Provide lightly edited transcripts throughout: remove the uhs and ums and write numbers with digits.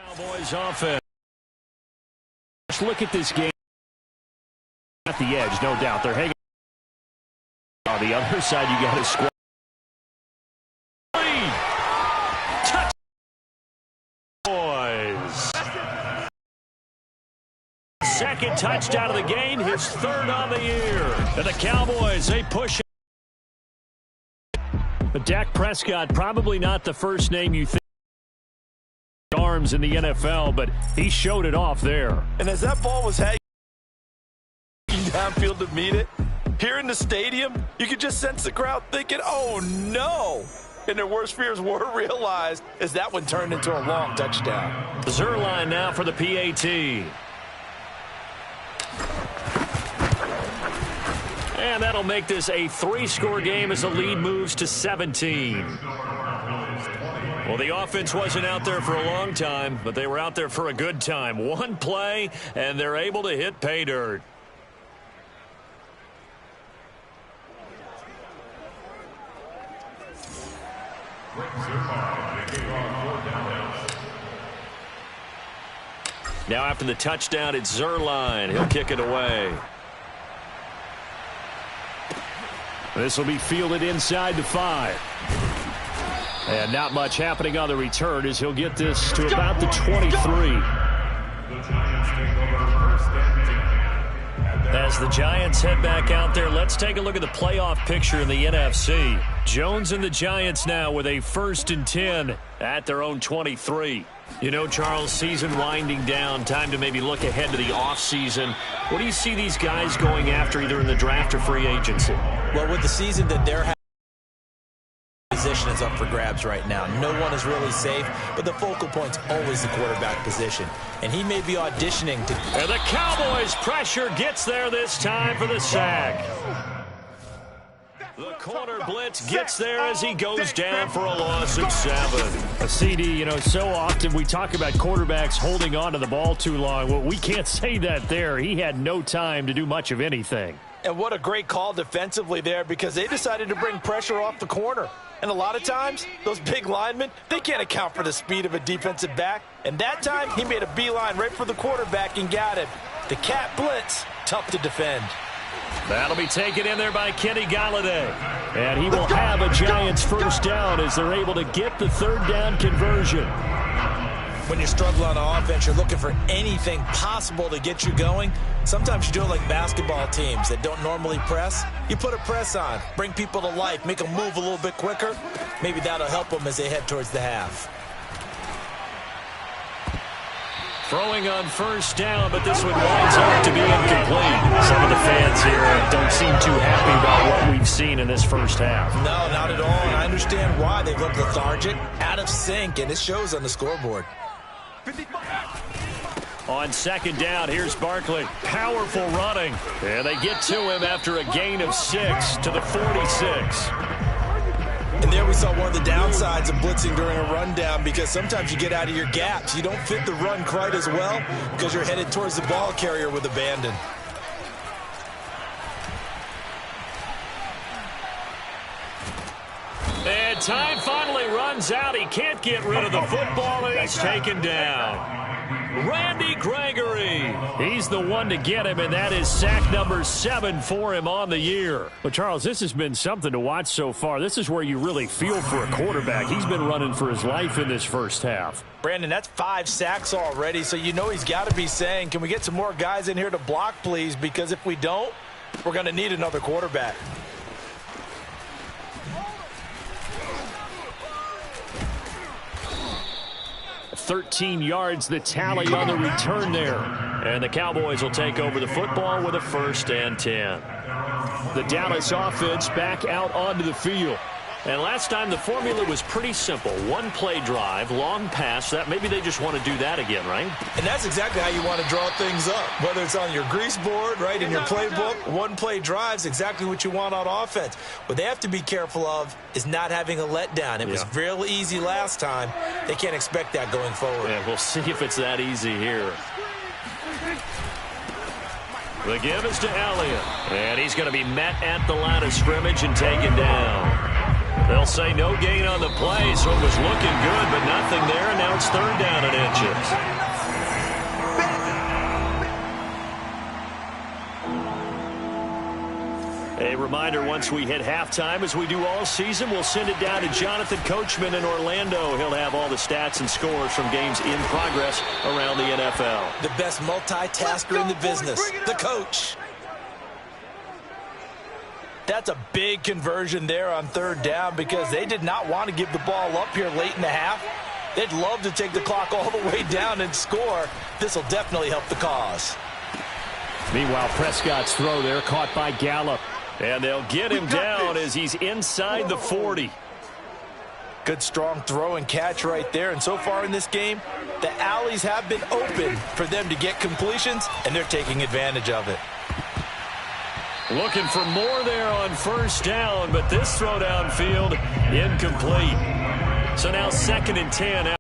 Cowboys offense. Just look at this game. At the edge, no doubt. They're hanging on the other side. You got to squat. Touch. Boys. Second touchdown of the game, his third on the year. And the Cowboys, they push. But Dak Prescott, probably not the first name you think arms in the NFL, but he showed it off there. And as that ball was hanging downfield to meet it, here in the stadium, you could just sense the crowd thinking, oh no! And their worst fears were realized as that one turned into a long touchdown. Zerline now for the PAT. And that'll make this a 3-score game as the lead moves to 17. Well, the offense wasn't out there for a long time, but they were out there for a good time. One play, and they're able to hit pay dirt. Now after the touchdown, it's Zerline. He'll kick it away. This will be fielded inside the 5. And not much happening on the return as he'll get this to about the 23. As the Giants head back out there, let's take a look at the playoff picture in the NFC. Jones and the Giants now with a 1st and 10 at their own 23. You know, Charles, season winding down, time to maybe look ahead to the offseason. What do you see these guys going after either in the draft or free agency? Well, with the season that they're having, position is up for grabs right now. No one is really safe, but the focal point's always the quarterback position. And he may be auditioning to... And the Cowboys' pressure gets there this time for the sack. The corner blitz gets there as he goes down for a loss of 7. A CD, you know, so often we talk about quarterbacks holding on to the ball too long. Well, we can't say that there. He had no time to do much of anything. And what a great call defensively there, because they decided to bring pressure off the corner. And a lot of times, those big linemen, they can't account for the speed of a defensive back. And that time, he made a beeline right for the quarterback and got him. The cat blitz, tough to defend. That'll be taken in there by Kenny Golladay. And he will have a Giants first down as they're able to get the 3rd down conversion. When you struggle on offense, you're looking for anything possible to get you going. Sometimes you do it like basketball teams that don't normally press. You put a press on, bring people to life, make them move a little bit quicker. Maybe that'll help them as they head towards the half. Throwing on first down, but this one winds up to be incomplete. Some of the fans here don't seem too happy about what we've seen in this first half. No, not at all, and I understand why. They look lethargic, out of sync, and it shows on the scoreboard. On 2nd down, here's Barkley. Powerful running. And they get to him after a gain of 6 to the 46. And there we saw one of the downsides of blitzing during a rundown, because sometimes you get out of your gaps. You don't fit the run quite as well because you're headed towards the ball carrier with abandon. And time finally runs out. He can't get rid of the football, and he's taken down. Randy Gregory. He's the one to get him, and that is sack number 7 for him on the year. But, Charles, this has been something to watch so far. This is where you really feel for a quarterback. He's been running for his life in this first half. Brandon, that's 5 sacks already, so you know he's got to be saying, can we get some more guys in here to block, please? Because if we don't, we're going to need another quarterback. 13 yards, the tally on the return there. And the Cowboys will take over the football with a 1st and 10. The Dallas offense back out onto the field. And last time the formula was pretty simple. 1-play drive, long pass. That maybe they just want to do that again, right? And that's exactly how you want to draw things up. Whether it's on your grease board, right, in your playbook, 1-play drive is exactly what you want on offense. What they have to be careful of is not having a letdown. It was real easy last time. They can't expect that going forward. Yeah, we'll see if it's that easy here. The give is to Elliott. And he's going to be met at the line of scrimmage and taken down. They'll say no gain on the play, so it was looking good, but nothing there, and now it's 3rd down and inches. reminder once we hit halftime, as we do all season, we'll send it down to Jonathan Coachman in Orlando. He'll have all the stats and scores from games in progress around the NFL. The best multitasker in the business, the coach. That's a big conversion there on third down because they did not want to give the ball up here late in the half. They'd love to take the clock all the way down and score. This will definitely help the cause. Meanwhile, Prescott's throw there caught by Gallup. And they'll get him down as he's inside the 40. Good strong throw and catch right there. And so far in this game, the alleys have been open for them to get completions, and they're taking advantage of it. Looking for more there on first down, but this throw downfield incomplete. So now 2nd and 10.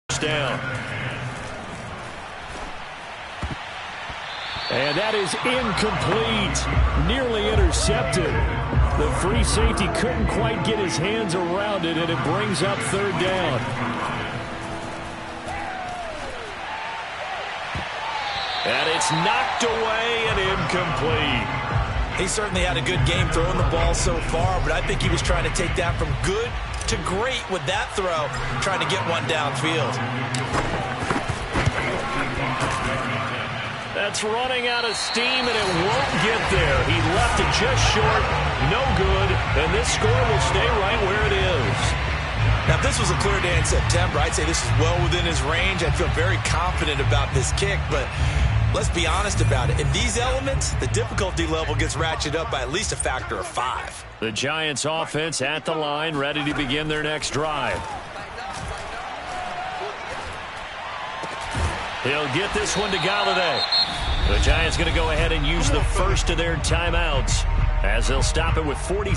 First down. And that is incomplete. Nearly intercepted. The free safety couldn't quite get his hands around it, and it brings up third down. And it's knocked away and incomplete. He certainly had a good game throwing the ball so far, but I think he was trying to take that from good to great with that throw, trying to get one downfield. That's running out of steam, and it won't get there. He left it just short, no good, and this score will stay right where it is. Now, if this was a clear day in September, I'd say this is well within his range. I'd feel very confident about this kick, but let's be honest about it. In these elements, the difficulty level gets ratcheted up by at least a factor of 5. The Giants offense at the line, ready to begin their next drive. He'll get this one to Galladay. The Giants going to go ahead and use the first of their timeouts as they'll stop it with 40.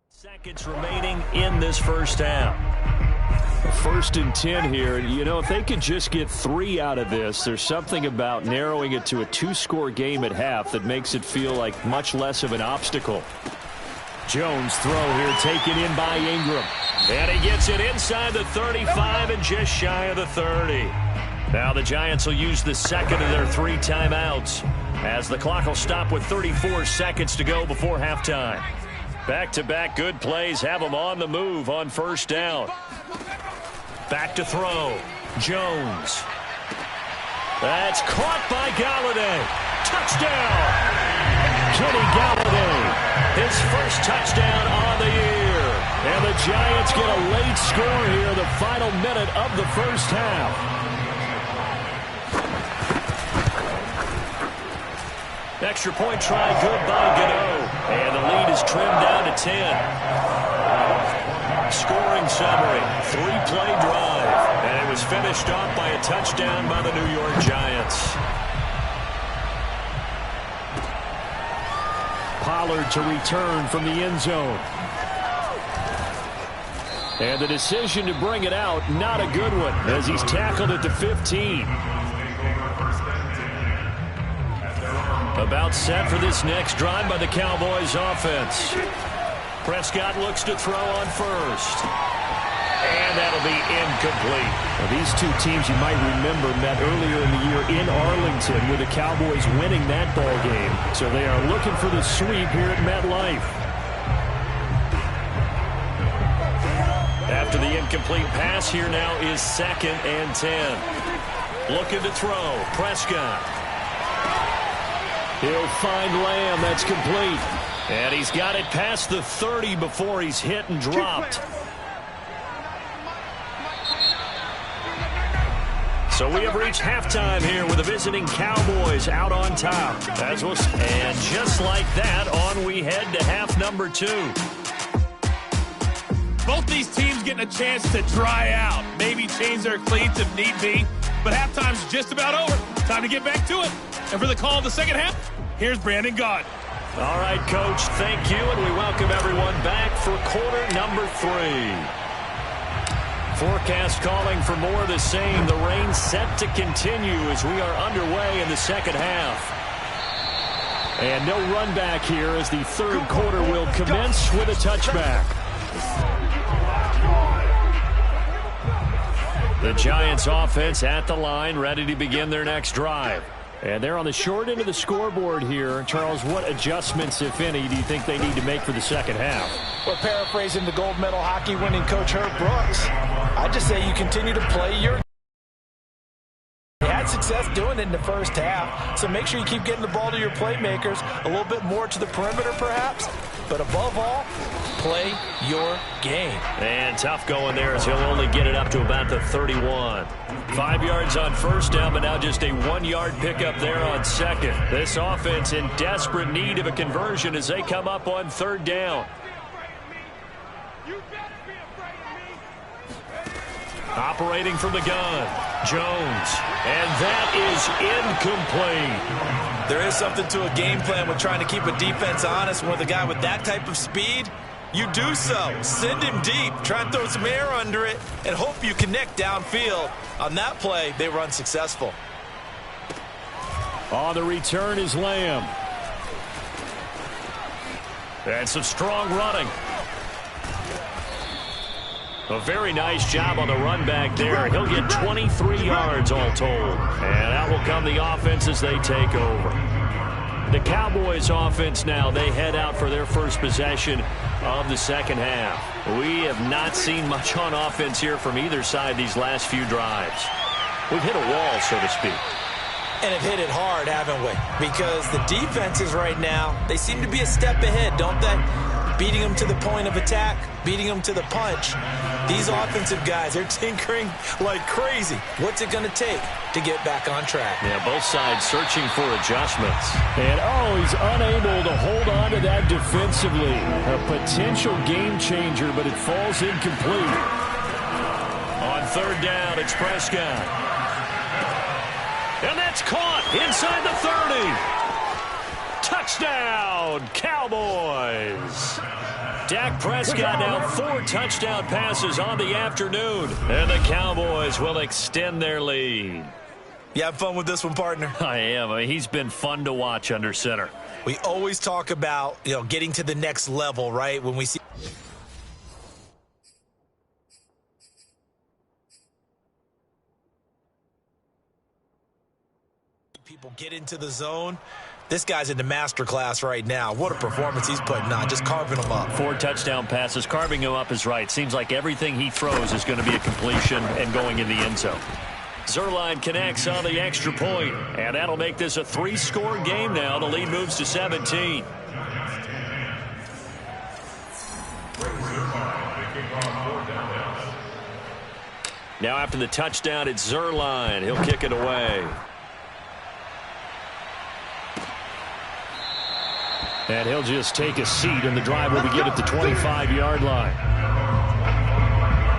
Seconds remaining in this first half. 1st and 10 here. You know, if they could just get 3 out of this, there's something about narrowing it to a 2-score game at half that makes it feel like much less of an obstacle. Jones throw here taken in by Ingram. And he gets it inside the 35 and just shy of the 30. Now the Giants will use the second of their 3 timeouts as the clock will stop with 34 seconds to go before halftime. Back-to-back good plays have them on the move on first down. Back to throw. Jones. That's caught by Galladay. Touchdown! Kenny Galladay. His first touchdown on the year. And the Giants get a late score here, the final minute of the first half. Extra point try good by Gano. And the lead is trimmed down to 10. Scoring summary, 3-play drive. And it was finished off by a touchdown by the New York Giants. Pollard to return from the end zone. And the decision to bring it out, not a good one, as he's tackled at the 15. About set for this next drive by the Cowboys offense. Prescott looks to throw on first. And that'll be incomplete. Now, these two teams you might remember met earlier in the year in Arlington with the Cowboys winning that ball game. So they are looking for the sweep here at MetLife. After the incomplete pass, here now is 2nd and 10. Looking to throw. Prescott. He'll find Lamb. That's complete. And he's got it past the 30 before he's hit and dropped. So we have reached halftime here with the visiting Cowboys out on top. And just like that, on we head to half number 2. Both these teams getting a chance to dry out, maybe change their cleats if need be. But halftime's just about over. Time to get back to it. And for the call of the second half, here's Brandon Gaudin. All right, Coach, thank you, and we welcome everyone back for quarter number 3. Forecast calling for more of the same. The rain set to continue as we are underway in the second half. And no run back here as the third quarter will commence with a touchback. The Giants offense at the line, ready to begin their next drive. And they're on the short end of the scoreboard here. Charles, what adjustments, if any, do you think they need to make for the second half? Well, paraphrasing the gold medal hockey winning coach Herb Brooks, I just say you continue to play your game. You had success doing it in the first half, so make sure you keep getting the ball to your playmakers, a little bit more to the perimeter perhaps, but above all, play your game. And tough going there as he'll only get it up to about the 31. 5 yards on first down, but now just a 1-yard pickup there on second. This offense in desperate need of a conversion as they come up on third down. Operating from the gun, Jones. And that is incomplete. There is something to a game plan with trying to keep a defense honest. With a guy with that type of speed, you do so. Send him deep. Try and throw some air under it and hope you connect downfield. On that play, they were unsuccessful. On the return is Lamb. And some strong running. A very nice job on the run back there. He'll get 23 yards all told. And out will come the offense as they take over. The Cowboys offense now, they head out for their first possession of the second half. We have not seen much on offense here from either side these last few drives. We've hit a wall, so to speak. And have hit it hard, haven't we? Because the defenses right now, they seem to be a step ahead, don't they? Beating them to the point of attack, beating them to the punch. These offensive guys are tinkering like crazy. What's it going to take to get back on track? Yeah, both sides searching for adjustments. And, he's unable to hold on to that defensively. A potential game changer, but it falls incomplete. On third down, it's Prescott. And that's caught inside the 30. Touchdown, Cowboys. Dak Prescott now 4 touchdown passes on the afternoon. And the Cowboys will extend their lead. You have fun with this one, partner? I am. He's been fun to watch under center. We always talk about, getting to the next level, right? When we see people get into the zone. This guy's in the master class right now. What a performance he's putting on, just carving them up. 4 touchdown passes. Carving him up is right. Seems like everything he throws is going to be a completion and going in the end zone. Zuerlein connects on the extra point, and that'll make this a 3-score game now. The lead moves to 17. Now after the touchdown, it's Zuerlein. He'll kick it away. And he'll just take a seat, and the drive will begin at the 25-yard line.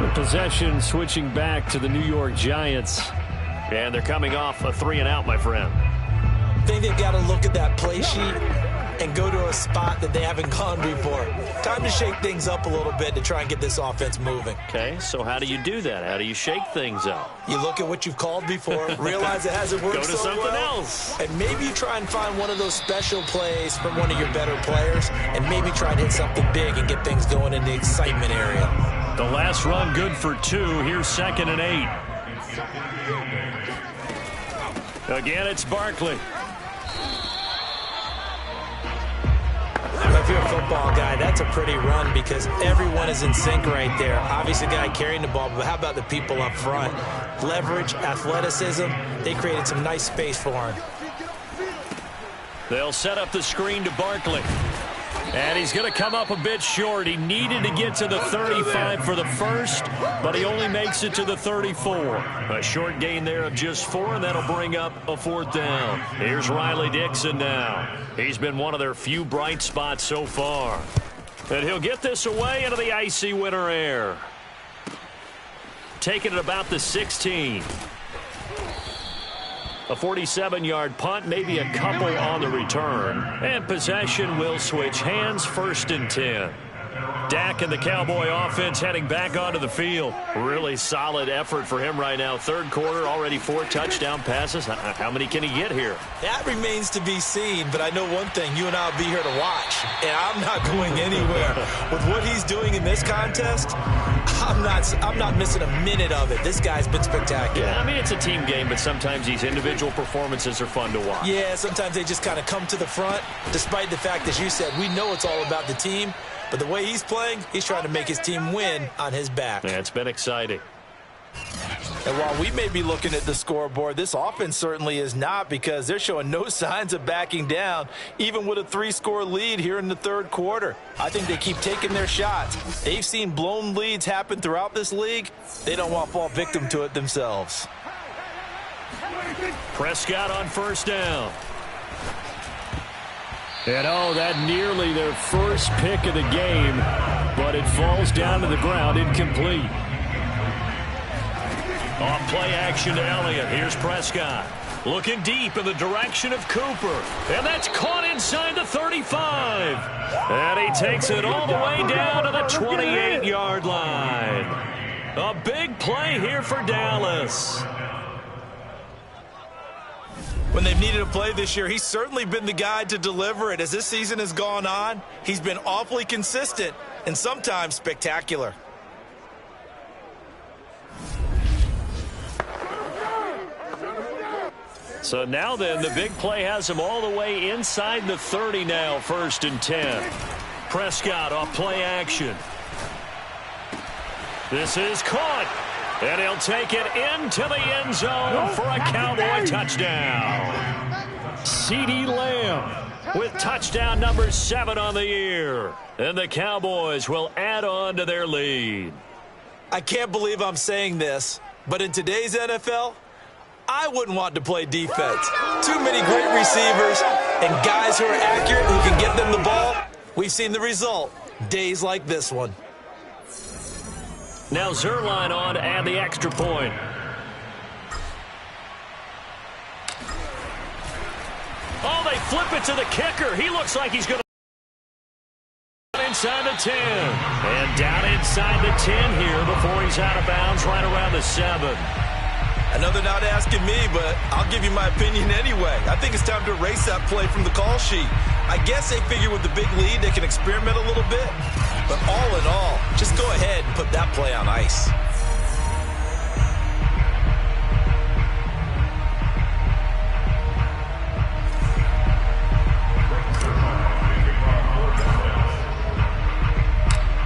The possession switching back to the New York Giants. And they're coming off a 3-and-out, my friend. I think they've got to look at that play sheet and go to a spot that they haven't gone before. Time to shake things up a little bit to try and get this offense moving. Okay, so how do you do that? How do you shake things up? You look at what you've called before, realize it hasn't worked so well. Go to something else. And maybe you try and find one of those special plays from one of your better players, and maybe try and hit something big and get things going in the excitement area. The last run good for 2. Here's 2nd and 8. Again, it's Barkley. If you're a football guy, that's a pretty run because everyone is in sync right there. Obviously, the guy carrying the ball, but how about the people up front? Leverage, athleticism, they created some nice space for him. They'll set up the screen to Barkley. And he's going to come up a bit short. He needed to get to the 35 for the first, but he only makes it to the 34. A short gain there of just 4, and that'll bring up a 4th down. Here's Riley Dixon now. He's been one of their few bright spots so far. And he'll get this away into the icy winter air. Taking it about the 16. A 47-yard punt, maybe a couple on the return. And possession will switch hands, 1st and 10. Dak and the Cowboy offense heading back onto the field. Really solid effort for him right now. 3rd quarter, already 4 touchdown passes. How many can he get here? That remains to be seen, but I know one thing. You and I will be here to watch, and I'm not going anywhere. With what he's doing in this contest, I'm not missing a minute of it. This guy's been spectacular. Yeah, I mean, it's a team game, but sometimes these individual performances are fun to watch. Yeah, sometimes they just kind of come to the front, despite the fact, as you said, we know it's all about the team. But the way he's playing, he's trying to make his team win on his back. Yeah, it's been exciting. And while we may be looking at the scoreboard, this offense certainly is not, because they're showing no signs of backing down, even with a 3-score lead here in the 3rd quarter. I think they keep taking their shots. They've seen blown leads happen throughout this league. They don't want to fall victim to it themselves. Prescott on 1st down. And that nearly their first pick of the game, but it falls down to the ground, incomplete. Off play action to Elliott. Here's Prescott. Looking deep in the direction of Cooper. And that's caught inside the 35. And he takes it all the way down to the 28-yard line. A big play here for Dallas. When they've needed a play this year, he's certainly been the guy to deliver it. As this season has gone on, he's been awfully consistent and sometimes spectacular. So now then, the big play has him all the way inside the 30 now, 1st and 10. Prescott off play action. This is caught. And he'll take it into the end zone for a Cowboy touchdown. CeeDee Lamb with touchdown number 7 on the year. And the Cowboys will add on to their lead. I can't believe I'm saying this, but in today's NFL, I wouldn't want to play defense. Too many great receivers and guys who are accurate who can get them the ball. We've seen the result. Days like this one. Now Zerline on to add the extra point. Oh, they flip it to the kicker. He looks like he's going to inside the 10. And down inside the 10 here before he's out of bounds right around the 7. Another not asking me, but I'll give you my opinion anyway. I think it's time to erase that play from the call sheet. I guess they figure with the big lead they can experiment a little bit. But all in all, just go ahead and put that play on ice.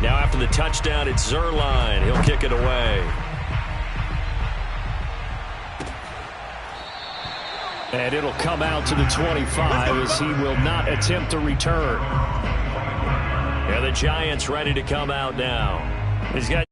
Now after the touchdown, it's Zerline. He'll kick it away. And it'll come out to the 25 as he will not attempt a return. And the Giants ready to come out now. He's got